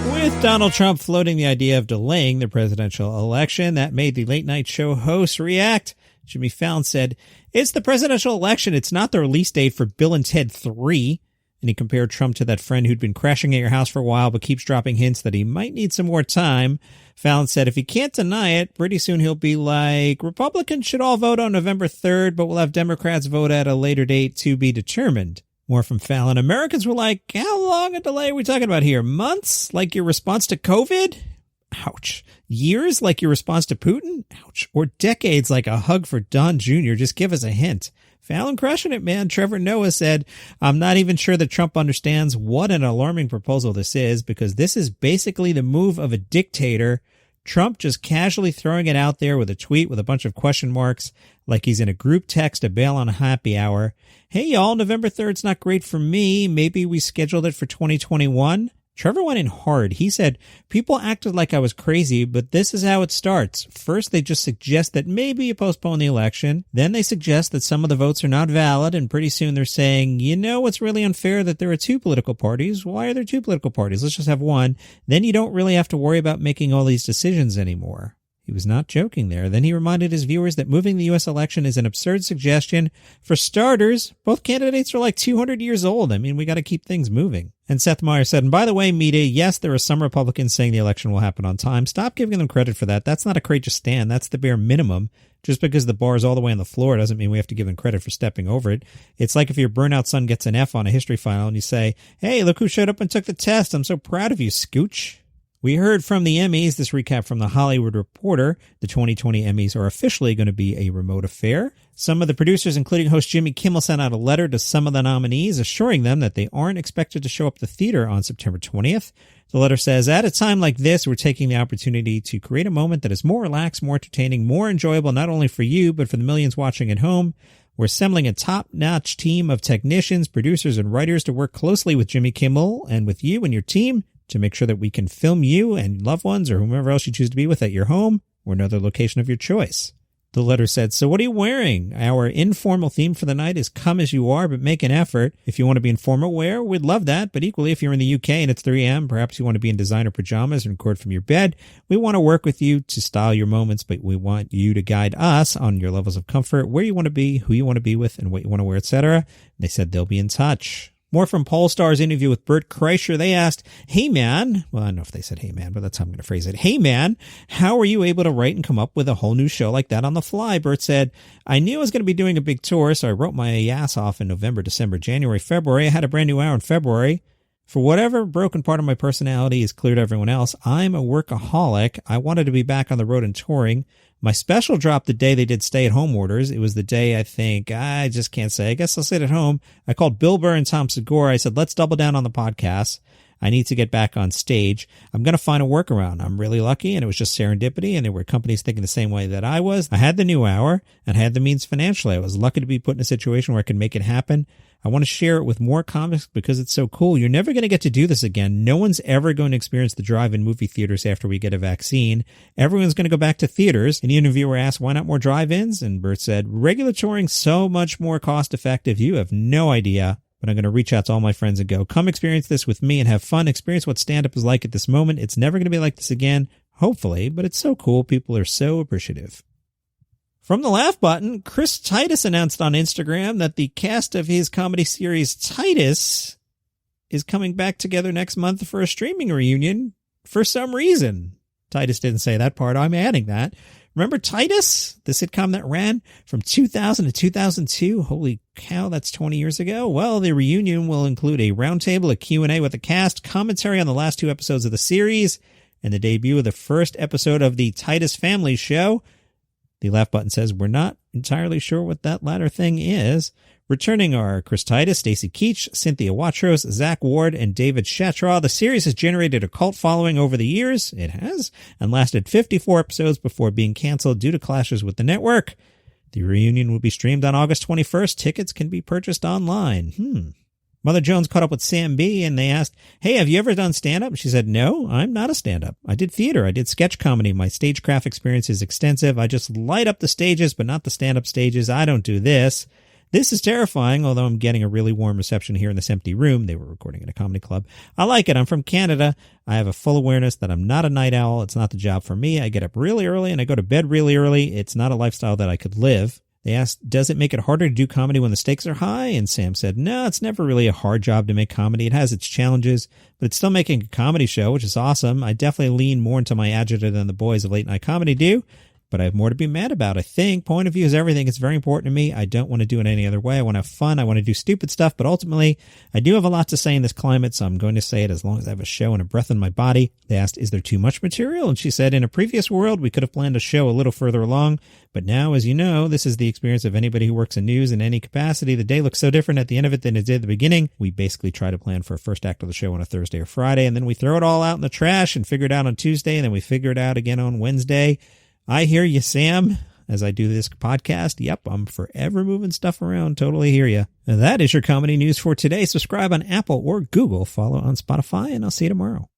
With Donald Trump floating the idea of delaying the presidential election, that made the late-night show hosts react. Jimmy Fallon said, "It's the presidential election. It's not the release date for Bill and Ted 3. And he compared Trump to that friend who'd been crashing at your house for a while but keeps dropping hints that he might need some more time. Fallon said if he can't deny it, pretty soon he'll be like, Republicans should all vote on November 3rd, but we'll have Democrats vote at a later date to be determined. More from Fallon. Americans were like, how long a delay are we talking about here? Months? Like your response to COVID? Ouch. Years like your response to Putin? Ouch. Or decades like a hug for Don Jr.? Just give us a hint. Fallon crushing it, man. Trevor Noah said, I'm not even sure that Trump understands what an alarming proposal this is because this is basically the move of a dictator. Trump just casually throwing it out there with a tweet with a bunch of question marks like he's in a group text to bail on a happy hour. Hey, y'all, November 3rd's not great for me. Maybe we scheduled it for 2021. Trevor went in hard. He said, people acted like I was crazy, but this is how it starts. First, they just suggest that maybe you postpone the election. Then they suggest that some of the votes are not valid, and pretty soon they're saying, you know what's really unfair that there are two political parties? Why are there two political parties? Let's just have one. Then you don't really have to worry about making all these decisions anymore. He was not joking there. Then he reminded his viewers that moving the U.S. election is an absurd suggestion. For starters, both candidates are like 200 years old. I mean, we got to keep things moving. And Seth Meyers said, and by the way, media, yes, there are some Republicans saying the election will happen on time. Stop giving them credit for that. That's not a courageous stand. That's the bare minimum. Just because the bar is all the way on the floor doesn't mean we have to give them credit for stepping over it. It's like if your burnout son gets an F on a history file and you say, hey, look who showed up and took the test. I'm so proud of you, Scooch. We heard from the Emmys. This recap from The Hollywood Reporter. The 2020 Emmys are officially going to be a remote affair. Some of the producers, including host Jimmy Kimmel, sent out a letter to some of the nominees assuring them that they aren't expected to show up at the theater on September 20th. The letter says, at a time like this, we're taking the opportunity to create a moment that is more relaxed, more entertaining, more enjoyable, not only for you, but for the millions watching at home. We're assembling a top-notch team of technicians, producers, and writers to work closely with Jimmy Kimmel and with you and your team to make sure that we can film you and loved ones or whomever else you choose to be with at your home or another location of your choice. The letter said, so what are you wearing? Our informal theme for the night is come as you are, but make an effort. If you want to be informal wear, we'd love that. But equally, if you're in the UK and it's 3 a.m., perhaps you want to be in designer pajamas and record from your bed. We want to work with you to style your moments, but we want you to guide us on your levels of comfort, where you want to be, who you want to be with, and what you want to wear, etc. They said they'll be in touch. More from Polestar's interview with Bert Kreischer. They asked, hey man, well, I don't know if they said hey man, but that's how I'm going to phrase it. Hey man, how are you able to write and come up with a whole new show like that on the fly? Bert said, I knew I was going to be doing a big tour, so I wrote my ass off in November, December, January, February. I had a brand new hour in February. For whatever broken part of my personality is clear to everyone else, I'm a workaholic. I wanted to be back on the road and touring. My special dropped the day they did stay-at-home orders. It was the day I just can't say. I guess I'll sit at home. I called Bill Burr and Tom Segura. I said, let's double down on the podcast. I need to get back on stage. I'm going to find a workaround. I'm really lucky, and it was just serendipity, and there were companies thinking the same way that I was. I had the new hour, and I had the means financially. I was lucky to be put in a situation where I could make it happen. I want to share it with more comics because it's so cool. You're never going to get to do this again. No one's ever going to experience the drive-in movie theaters after we get a vaccine. Everyone's going to go back to theaters. And the interviewer asked, why not more drive-ins? And Bert said, regular touring's so much more cost-effective. You have no idea. But I'm going to reach out to all my friends and go, come experience this with me and have fun. Experience what stand-up is like at this moment. It's never going to be like this again, hopefully, but it's so cool. People are so appreciative. From the laugh button, Chris Titus announced on Instagram that the cast of his comedy series Titus is coming back together next month for a streaming reunion for some reason. Titus didn't say that part. I'm adding that. Remember Titus, the sitcom that ran from 2000 to 2002? Holy cow, that's 20 years ago. Well, the reunion will include a roundtable, a Q&A with the cast, commentary on the last 2 episodes of the series, and the debut of the first episode of the Titus Family Show. The laugh button says, we're not entirely sure what that latter thing is. Returning are Chris Titus, Stacey Keach, Cynthia Watros, Zach Ward, and David Shatraw. The series has generated a cult following over the years. It has, and lasted 54 episodes before being canceled due to clashes with the network. The reunion will be streamed on August 21st. Tickets can be purchased online. Mother Jones caught up with Sam Bee, and they asked, hey, have you ever done stand-up? She said, no, I'm not a stand-up. I did theater. I did sketch comedy. My stagecraft experience is extensive. I just light up the stages, but not the stand-up stages. I don't do this. This is terrifying, although I'm getting a really warm reception here in this empty room. They were recording at a comedy club. I like it. I'm from Canada. I have a full awareness that I'm not a night owl. It's not the job for me. I get up really early and I go to bed really early. It's not a lifestyle that I could live. They asked, does it make it harder to do comedy when the stakes are high? And Sam said, no, it's never really a hard job to make comedy. It has its challenges, but it's still making a comedy show, which is awesome. I definitely lean more into my agita than the boys of late night comedy do. But I have more to be mad about, I think. Point of view is everything. It's very important to me. I don't want to do it any other way. I want to have fun. I want to do stupid stuff. But ultimately, I do have a lot to say in this climate, so I'm going to say it as long as I have a show and a breath in my body. They asked, is there too much material? And she said, in a previous world, we could have planned a show a little further along. But now, as you know, this is the experience of anybody who works in news in any capacity. The day looks so different at the end of it than it did at the beginning. We basically try to plan for a first act of the show on a Thursday or Friday, and then we throw it all out in the trash and figure it out on Tuesday, and then we figure it out again on Wednesday. I hear you, Sam, as I do this podcast. Yep, I'm forever moving stuff around. Totally hear you. And that is your comedy news for today. Subscribe on Apple or Google. Follow on Spotify, and I'll see you tomorrow.